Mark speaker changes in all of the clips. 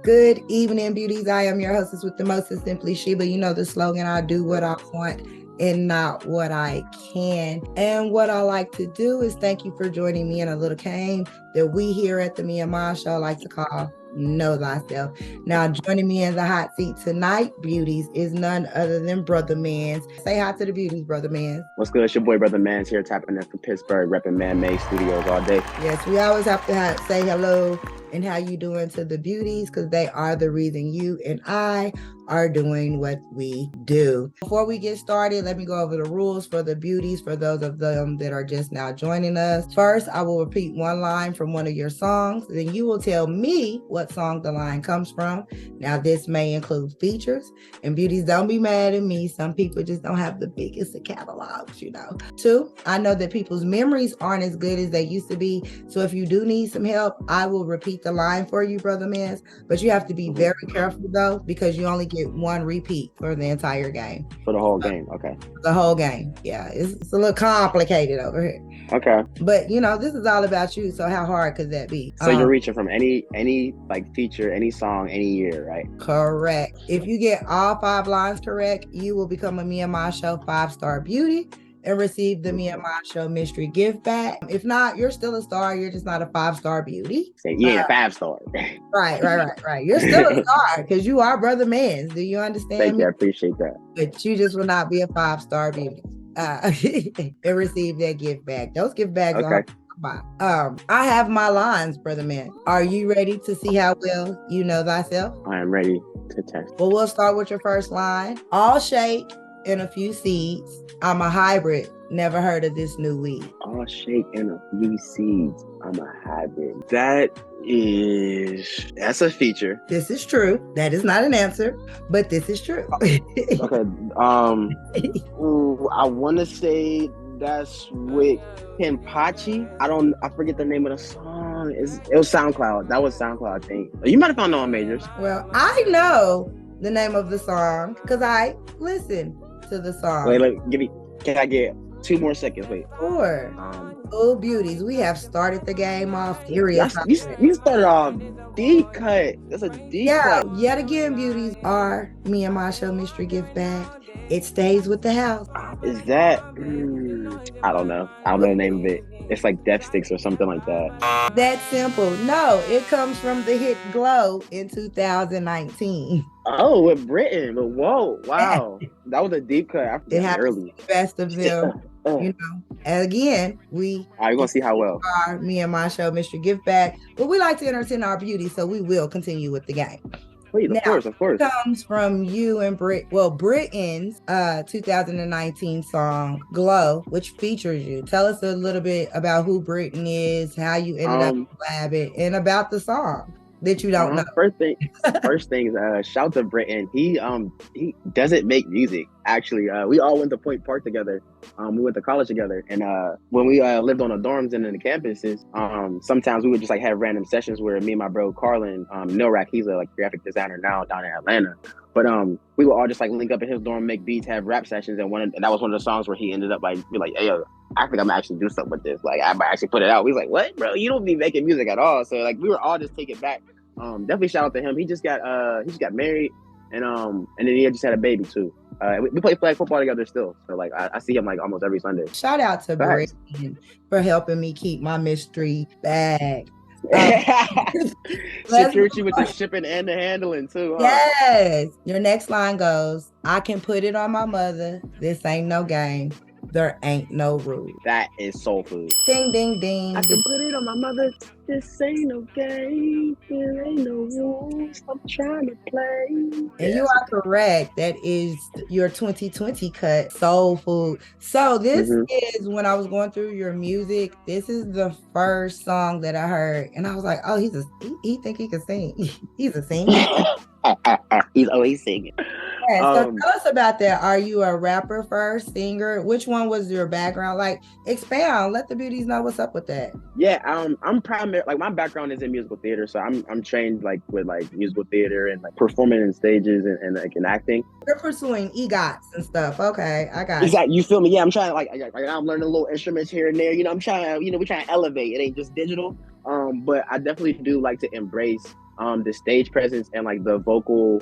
Speaker 1: Good evening, beauties. I am your hostess with the mostest, Simply Sheba. You know the slogan, I do what I want and not what I can. And what I like to do is thank you for joining me in a little game that we here at the Me and Ma Show like to call Know Thyself. Now, joining me in the hot seat tonight, beauties, is none other than Brother Mans. Say hi to the beauties, Brother Mans.
Speaker 2: What's good? It's your boy, Brother Mans, here tapping in from Pittsburgh, repping Man-Made Studios all day.
Speaker 1: Yes, we always have to say hello and how you doing to the beauties, because they are the reason you and I are doing what we do. Before we get started, let me go over the rules for the beauties, for those of them that are just now joining us. First, I will repeat one line from one of your songs. Then you will tell me what song the line comes from. Now, this may include features. And beauties, don't be mad at me. Some people just don't have the biggest of catalogs, you know. Two, I know that people's memories aren't as good as they used to be. So if you do need some help, I will repeat the line for you, Brother Mans. But you have to be very careful, though, because you only get one repeat for the entire game.
Speaker 2: For the whole game, okay.
Speaker 1: The whole game, yeah. It's a little complicated over here.
Speaker 2: Okay.
Speaker 1: But, you know, this is all about you, so how hard could that be?
Speaker 2: So you're reaching from any like feature, any song, any year, right?
Speaker 1: Correct. If you get all 5 lines correct, you will become a Me and My Show 5-star beauty and receive the Me and My Show mystery gift bag. If not, you're still a star. You're just not a 5-star beauty.
Speaker 2: You ain't a 5-star.
Speaker 1: Right. You're still a star because you are Brother Mans. Do you understand?
Speaker 2: Thank you. I appreciate that.
Speaker 1: But you just will not be a 5-star beauty. And receive that gift bag. Those gift bags are I have my lines, Brother Man. Are you ready to see how well you know thyself?
Speaker 2: I am ready to test.
Speaker 1: Well, we'll start with your first line. All shake and a few seeds. I'm a hybrid. Never heard of this new weed.
Speaker 2: All shake and a few seeds. I'm a hybrid. That's a feature.
Speaker 1: This is true. That is not an answer, but this is true.
Speaker 2: Okay. I want to say that's with Kenpachi. I forget the name of the song. It was SoundCloud. That was SoundCloud, I think. You might have found it on Majors.
Speaker 1: Well, I know the name of the song because I listened to the song.
Speaker 2: Wait, can I get 2 more seconds? Wait.
Speaker 1: Sure. Oh, beauties, we have started the game off serious.
Speaker 2: You started off deep cut. That's a deep cut.
Speaker 1: Yet again, beauties, are Me and My Show mystery gift bag. It stays with the house.
Speaker 2: Is that? I don't know. I don't know the name of it. It's like Death Sticks or something like that.
Speaker 1: That's simple. No, it comes from the hit Glow in 2019.
Speaker 2: Oh, with Britain. But whoa, wow. That was a deep cut.
Speaker 1: It happened the best of them. You know, and again, we
Speaker 2: are gonna see how well
Speaker 1: our Me and My Show mystery gift bag. But we like to entertain our beauty, so we will continue with the game.
Speaker 2: Wait, of course.
Speaker 1: It comes from you and Britain's 2019 song Glow, which features you. Tell us a little bit about who Britain is, how you ended up collabing, and about the song that you don't know.
Speaker 2: First thing is shout to Britain. He doesn't make music. Actually, we all went to Point Park together. We went to college together, and when we lived on the dorms and in the campuses, sometimes we would just like have random sessions where me and my bro Carlin, Milrack, he's a graphic designer now down in Atlanta. But we would all just like link up in his dorm, make beats, have rap sessions, and that was one of the songs where he ended up be like, hey, yo, I think I'm gonna actually do something with this. Like, I might actually put it out. We was like, what, bro? You don't be making music at all. So like, we were all just taken back. Definitely shout out to him. He just got married, and then he just had a baby too. We play flag football together still. So like, I see him like almost every Sunday.
Speaker 1: Shout out to Britain for helping me keep my mystery bag.
Speaker 2: Security with the shipping and the handling too. Huh?
Speaker 1: Yes. Your next line goes, I can put it on my mother. This ain't no game. There ain't no rules.
Speaker 2: That is soul food.
Speaker 1: Ding, ding, ding.
Speaker 2: I can put it on my mother. This ain't no game. There ain't no rules. I'm trying to play.
Speaker 1: And you are correct. That is your 2020 cut, Soul Food. So this is when I was going through your music. This is the first song that I heard, and I was like, "Oh, he think he can sing. He's a singer.
Speaker 2: He's always singing."
Speaker 1: Yeah, so tell us about that. Are you a rapper first, singer? Which one was your background? Like, expound. Let the beauties know what's up with that.
Speaker 2: Yeah, I'm primary. Like, my background is in musical theater, so I'm trained like with like musical theater and like performing in stages and like in acting.
Speaker 1: You're pursuing EGOTs and stuff. Okay, I got it.
Speaker 2: Exactly. You feel me? Yeah, I'm trying to like I'm learning little instruments here and there. You know, I'm trying to we're trying to elevate. It ain't just digital. But I definitely do like to embrace the stage presence and like the vocal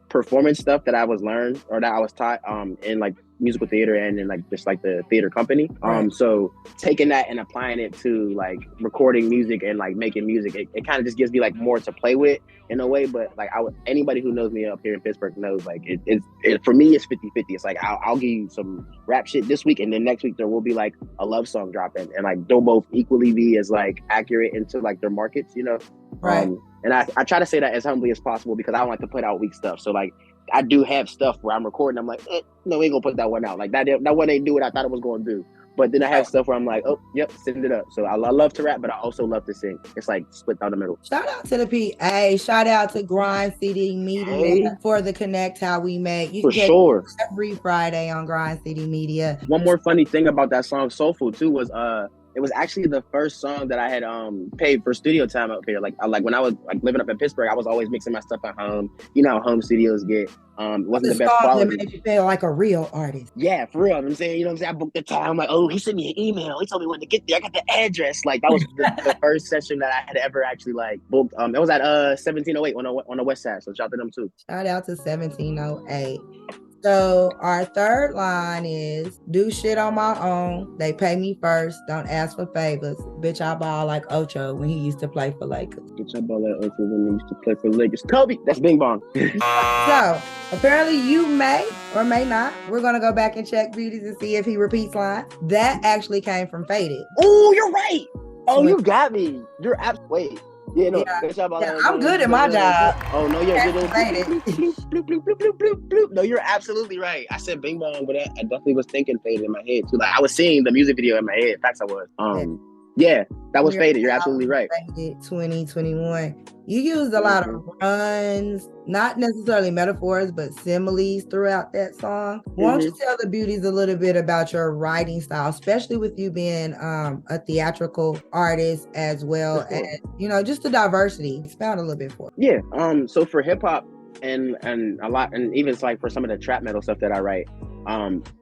Speaker 2: performance stuff that I was learned or that I was taught in like musical theater and in like just like the theater company.
Speaker 1: Right.
Speaker 2: So taking that and applying it to like recording music and like making music, it kind of just gives me like more to play with in a way. But like anybody who knows me up here in Pittsburgh knows like it for me it's 50-50. It's like I'll give you some rap shit this week and then next week there will be like a love song dropping and like they'll both equally be as like accurate into like their markets, you know.
Speaker 1: Right.
Speaker 2: And I try to say that as humbly as possible because I don't like to put out weak stuff. So like I do have stuff where I'm recording. I'm like, no, we ain't gonna put that one out. Like that one ain't do what I thought it was gonna do. But then I have stuff where I'm like, oh, yep, send it up. So I love to rap, but I also love to sing. It's like split down the middle.
Speaker 1: Shout out to the PA. Shout out to Grind City Media for the Connect How We Make. You
Speaker 2: for
Speaker 1: can
Speaker 2: sure.
Speaker 1: Every Friday on Grind City Media.
Speaker 2: One more funny thing about that song Soulful too was it was actually the first song that I had paid for studio time up here. Like when I was like living up in Pittsburgh, I was always mixing my stuff at home. You know how home studios get. It wasn't the best quality.
Speaker 1: That made you feel like a real artist.
Speaker 2: Yeah, for real. I'm saying, you know what I'm saying? I booked the time. I'm like, oh, he sent me an email. He told me when to get there. I got the address. Like that was the first session that I had ever actually like booked. It was at 1708 on the west side. So shout out to them too.
Speaker 1: Shout out to 1708. So our third line is do shit on my own. They pay me first. Don't ask for favors. Bitch, I ball like Ocho when he used to play for Lakers.
Speaker 2: Bitch, I ball like Ocho when he used to play for Lakers. Kobe, that's Bing Bong.
Speaker 1: So apparently you may or may not. We're going to go back and check Beauties and see if he repeats lines. That actually came from Faded.
Speaker 2: Oh, you're right. Oh, you got me. You're wait. Yeah, no,
Speaker 1: I'm good at my job.
Speaker 2: Oh no, you're good. No, you're absolutely right. I said Bing Bong, but I definitely was thinking Faded in my head too. Like I was seeing the music video in my head. Facts, I was. Yeah, that was Faded. You're absolutely right.
Speaker 1: Faded 2021. You used a lot of runs, not necessarily metaphors, but similes throughout that song. Why don't you tell the beauties a little bit about your writing style, especially with you being a theatrical artist as well as, you know, just the diversity. Expound a little bit for
Speaker 2: me. Yeah. So for hip hop and a lot, and even like for some of the trap metal stuff that I write,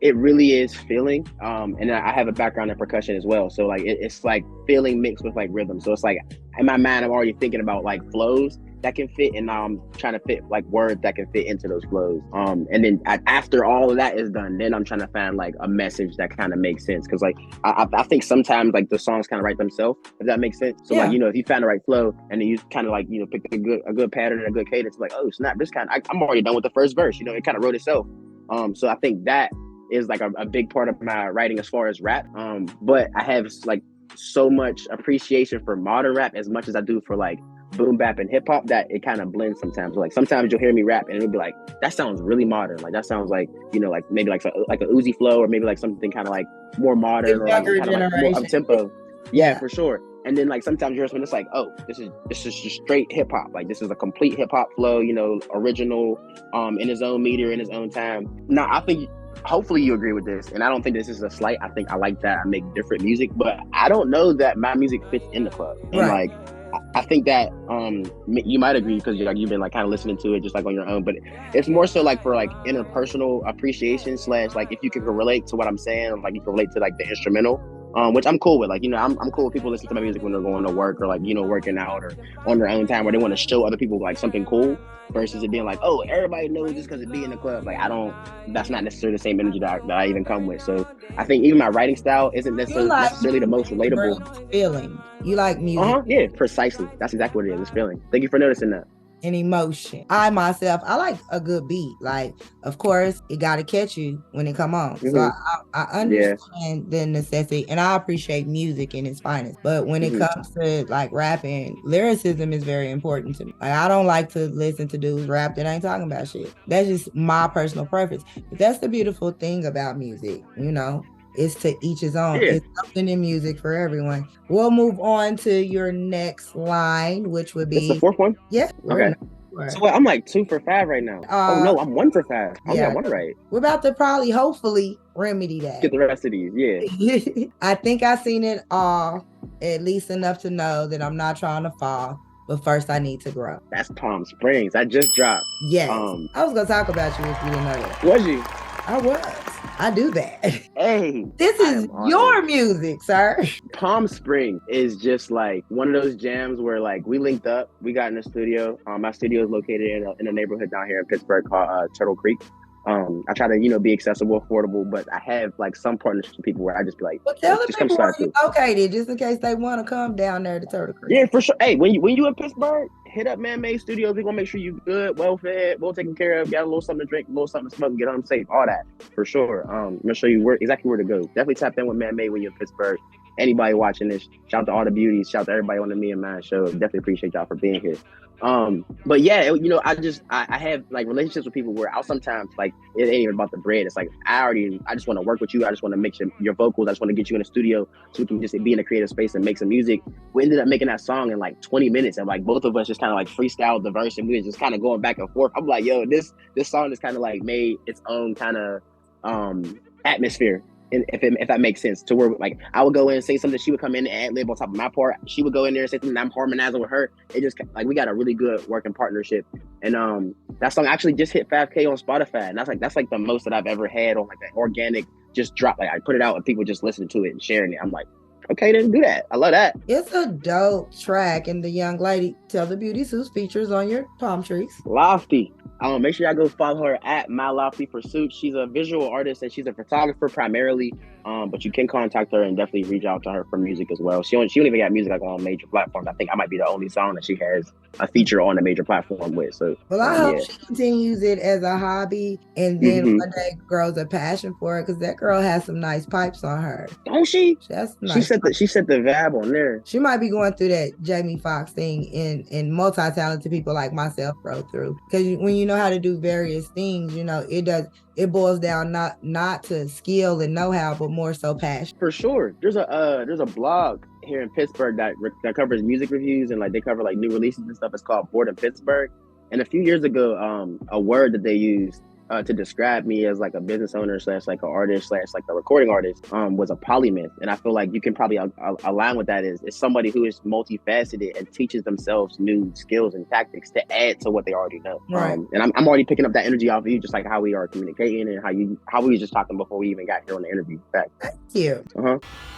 Speaker 2: it really is feeling. And I have a background in percussion as well. So like it's like feeling mixed with like rhythm. So it's like in my mind, I'm already thinking about like flows that can fit, and now I'm trying to fit like words that can fit into those flows. And then after all of that is done, then I'm trying to find like a message that kind of makes sense. Cause like I think sometimes like the songs kind of write themselves, if that makes sense. So like, you know, if you find the right flow and then you kind of like, you know, pick a good pattern and a good cadence, like, oh snap, this I'm already done with the first verse. You know, it kind of wrote itself. So I think that is like a big part of my writing as far as rap. But I have like so much appreciation for modern rap as much as I do for like boom bap and hip hop that it kind of blends sometimes. Like sometimes you'll hear me rap and it'll be like, that sounds really modern. Like that sounds like, you know, like maybe like a Uzi flow or maybe like something kind of like more modern or like kind of like more up tempo. Yeah, for sure. And then like sometimes you hear something, it's like, oh, this is just straight hip hop. Like this is a complete hip hop flow, you know, original, in his own meter, in his own time. Now I think hopefully you agree with this, and I don't think this is a slight. I think I like that I make different music, but I don't know that my music fits in the club. And like I think that you might agree because you've been like kind of listening to it just like on your own, but it's more so like for like interpersonal appreciation / like if you can relate to what I'm saying, or like you can relate to like the instrumental, which I'm cool with. Like, you know, I'm cool with people listening to my music when they're going to work or like, you know, working out or on their own time where they want to show other people like something cool versus it being like, oh, everybody knows this because it be in the club. Like that's not necessarily the same energy that I even come with. So I think even my writing style isn't necessarily the most relatable.
Speaker 1: Feeling. You like music.
Speaker 2: Yeah, precisely. That's exactly what it is. It's feeling. Thank you for noticing that.
Speaker 1: And emotion. I myself, I like a good beat. Like, of course, it got to catch you when it come on. So I understand the necessity, and I appreciate music in its finest. But when it comes to like rapping, lyricism is very important to me. Like, I don't like to listen to dudes rap that ain't talking about shit. That's just my personal preference. But that's the beautiful thing about music, you know. It's to each his own. It's something in music for everyone. We'll move on to your next line, which would be...
Speaker 2: It's the fourth one?
Speaker 1: Yeah.
Speaker 2: Okay. So I'm like 2 for 5 right now. Oh no, I'm 1 for 5. I got one right.
Speaker 1: We're about to hopefully remedy that.
Speaker 2: Get the rest of these, yeah.
Speaker 1: I think I've seen it all, at least enough to know that I'm not trying to fall. But first I need to grow.
Speaker 2: That's Palm Springs. I just dropped.
Speaker 1: Yes. I was going to talk about you if you didn't know that.
Speaker 2: Was you?
Speaker 1: I was. I do that.
Speaker 2: Hey,
Speaker 1: This
Speaker 2: I
Speaker 1: is
Speaker 2: am honored.
Speaker 1: your music, sir.
Speaker 2: Palm Spring is just like one of those jams where like we linked up, we got in the studio. My studio is located in a neighborhood down here in Pittsburgh called Turtle Creek. I try to, be accessible, affordable, but I have like some partnerships with people where I just be like,
Speaker 1: Well, tell the
Speaker 2: just come
Speaker 1: people where
Speaker 2: slide
Speaker 1: you
Speaker 2: through.
Speaker 1: located, just in case they want to come down there to Turtle Creek.
Speaker 2: Yeah, for sure. Hey, when you in Pittsburgh, hit up Man Made Studios. We're gonna make sure you good, well fed, well taken care of, got a little something to drink, a little something to smoke, get home safe, all that for sure. I'm gonna show you exactly where to go. Definitely tap in with Man Made when you're in Pittsburgh. Anybody watching this, shout out to all the beauties, shout out to everybody on the Me and Man show. Definitely appreciate y'all for being here. But yeah, I have like relationships with people where I'll sometimes like it ain't even about the bread. It's like I just want to work with you. I just want to mix your vocals. I just want to get you in the studio so we can just be in a creative space and make some music. We ended up making that song in like 20 minutes, and like both of us just kind of like freestyled the verse, and we were just kind of going back and forth. I'm like, yo, this song just kind of like made its own kind of atmosphere. And if that makes sense, to where like I would go in and say something, she would come in and ad lib on top of my part. She would go in there and say something, I'm harmonizing with her. It just like we got a really good working partnership. And that song actually just hit 5K on Spotify, and that's like the most that I've ever had on like an organic just drop. Like I put it out and people just listening to it and sharing it. I'm like, okay, then do that. I love that.
Speaker 1: It's a dope track, and the young lady, Tell the Beauties, whose features on your palm trees.
Speaker 2: Lofty. Make sure y'all go follow her at My Lofty Pursuit. She's a visual artist and she's a photographer primarily, but you can contact her and definitely reach out to her for music as well. She don't even got music like on major platforms. I think I might be the only song that she has a feature on a major platform with. So,
Speaker 1: well, I hope she continues it as a hobby and then one day grows a passion for it, because that girl has some nice pipes on her.
Speaker 2: Don't she?
Speaker 1: She
Speaker 2: set the vibe on there.
Speaker 1: She might be going through that Jamie Foxx thing in multi-talented people like myself go through. Because when you know how to do various things, it boils down not to skill and know-how, but more so passion.
Speaker 2: For sure. There's a blog here in Pittsburgh that covers music reviews, and like they cover like new releases and stuff. It's called Bored in Pittsburgh. And a few years ago, a word that they used to describe me as like a business owner / like an artist / like a recording artist was a polymath. And I feel like you can probably align with that is somebody who is multifaceted and teaches themselves new skills and tactics to add to what they already know.
Speaker 1: Right.
Speaker 2: And I'm already picking up that energy off of you, just like how we are communicating and how we were just talking before we even got here on the interview. Back.
Speaker 1: Thank you.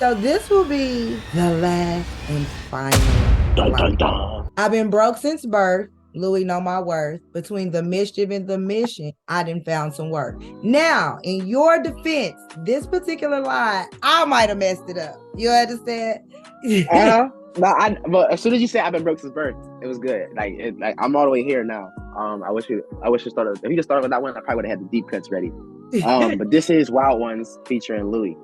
Speaker 1: So this will be the last and final.
Speaker 2: Dun, dun, dun.
Speaker 1: I've been broke since birth. Louis know my worth. Between the mischief and the mission, I done found some work. Now, in your defense, this particular line, I might have messed it up. You understand?
Speaker 2: But as soon as you said I've been broke since birth, it was good. Like I'm all the way here now. I wish you started. If you just started with that one, I probably would have had the deep cuts ready. But this is Wild Ones featuring Louis,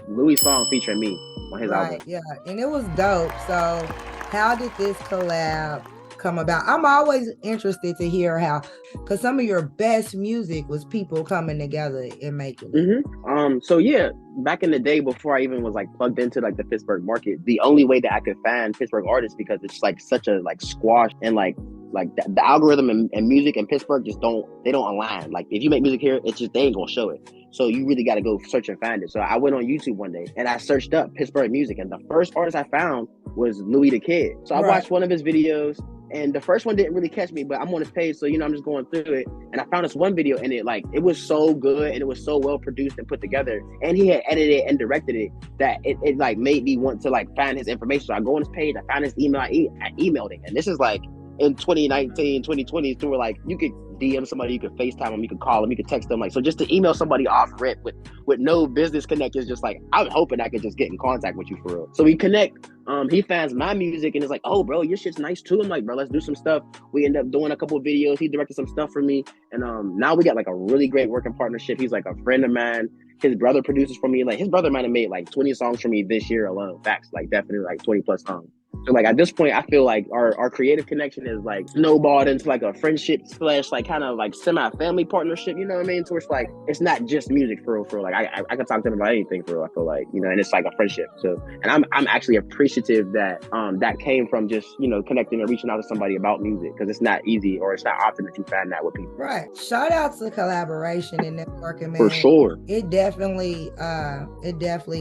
Speaker 2: Louis' song featuring me on his album.
Speaker 1: Yeah, and it was dope. So, how did this collab come about? I'm always interested to hear how, because some of your best music was people coming together and making it.
Speaker 2: So yeah, back in the day before I even was like plugged into like the Pittsburgh market, the only way that I could find Pittsburgh artists, because it's like such a like squash and like the algorithm and music in Pittsburgh just don't align. Like if you make music here, it's just they ain't gonna show it. So you really got to go search and find it. So I went on YouTube one day and I searched up Pittsburgh music, and the first artist I found was Louis the Kid. So I watched one of his videos. And the first one didn't really catch me, but I'm on his page, so I'm just going through it. And I found this one video, and it was so good, and it was so well produced and put together. And he had edited and directed it that it like made me want to like find his information. So I go on his page, I found his email, I emailed it. And this is like in 2019, 2020, so we're like, you could DM somebody, you could FaceTime them, you could call them, you could text them. Like, so just to email somebody off rip with no business connections, just like, I'm hoping I could just get in contact with you for real. So we connect. He finds my music and is like, oh, bro, your shit's nice too. I'm like, bro, let's do some stuff. We end up doing a couple of videos. He directed some stuff for me. And now we got like a really great working partnership. He's like a friend of mine. His brother produces for me. Like his brother might have made like 20 songs for me this year alone. Facts, like definitely like 20 plus songs. So like at this point, I feel like our creative connection is like snowballed into like a friendship / like kind of like semi-family partnership. You know what I mean? So it's like it's not just music for real. Like I can talk to him about anything for real. I feel like and it's like a friendship. So and I'm actually appreciative that that came from just connecting and reaching out to somebody about music, because it's not easy or it's not often that you find that with people.
Speaker 1: Right. Shout out to collaboration and networking, man.
Speaker 2: For sure.
Speaker 1: It definitely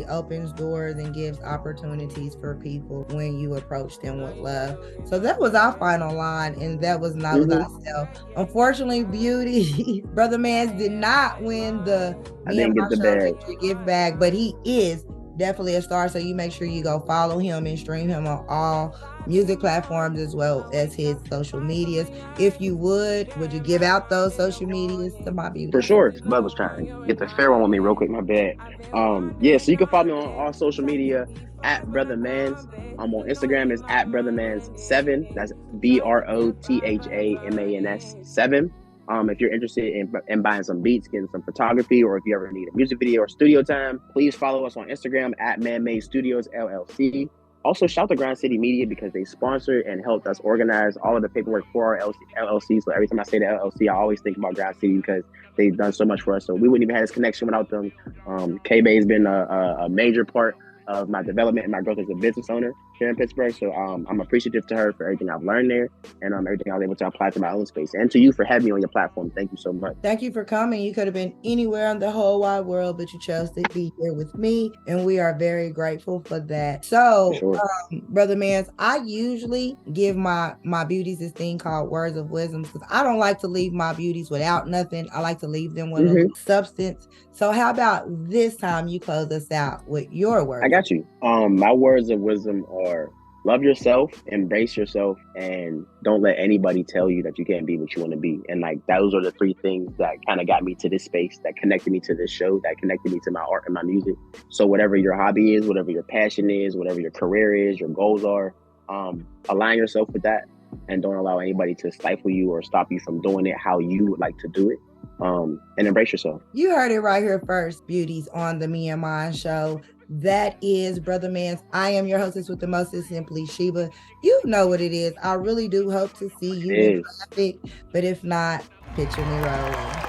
Speaker 1: opens doors and gives opportunities for people when you approach them with love. So that was our final line, and that was Know Thyself. Unfortunately, Beauty, Brother Mans did not win the Me and My Show Victory gift bag, but he is definitely a star. So you make sure you go follow him and stream him on all music platforms as well as his social medias. If you would you give out those social medias to my beauty?
Speaker 2: For sure. Bud was trying to get the fair one with me real quick, my bad. Yeah, so you can follow me on all social media at BrothaMans. On Instagram is at BrothaMans7. That's BROTHAMANS 7. If you're interested in buying some beats, getting some photography, or if you ever need a music video or studio time, please follow us on Instagram at Man-Made Studios LLC. Also, shout to Grind City Media because they sponsored and helped us organize all of the paperwork for our LLC. So every time I say the LLC, I always think about Grind City because they've done so much for us. So we wouldn't even have this connection without them. K-Bay has been a major part of my development and my growth as a business owner here in Pittsburgh. So I'm appreciative to her for everything I've learned there and everything I was able to apply to my own space. And to you for having me on your platform. Thank you so much.
Speaker 1: Thank you for coming. You could have been anywhere in the whole wide world, but you chose to be here with me, and we are very grateful for that. So,
Speaker 2: sure.
Speaker 1: Brother Mans, I usually give my beauties this thing called words of wisdom because I don't like to leave my beauties without nothing. I like to leave them with a substance. So how about this time you close us out with your words?
Speaker 2: I got you. My words of wisdom are love yourself, embrace yourself, and don't let anybody tell you that you can't be what you want to be. And like those are the three things that kind of got me to this space, that connected me to this show, that connected me to my art and my music. So whatever your hobby is, whatever your passion is, whatever your career is, your goals are, align yourself with that and don't allow anybody to stifle you or stop you from doing it how you would like to do it. And embrace yourself.
Speaker 1: You heard it right here first, beauties, on the Me and Mine Show. That is Brother Mans. I am your hostess with the mostest, Simply Sheba. You know what it is. I really do hope to see you in traffic, but if not, picture me rolling.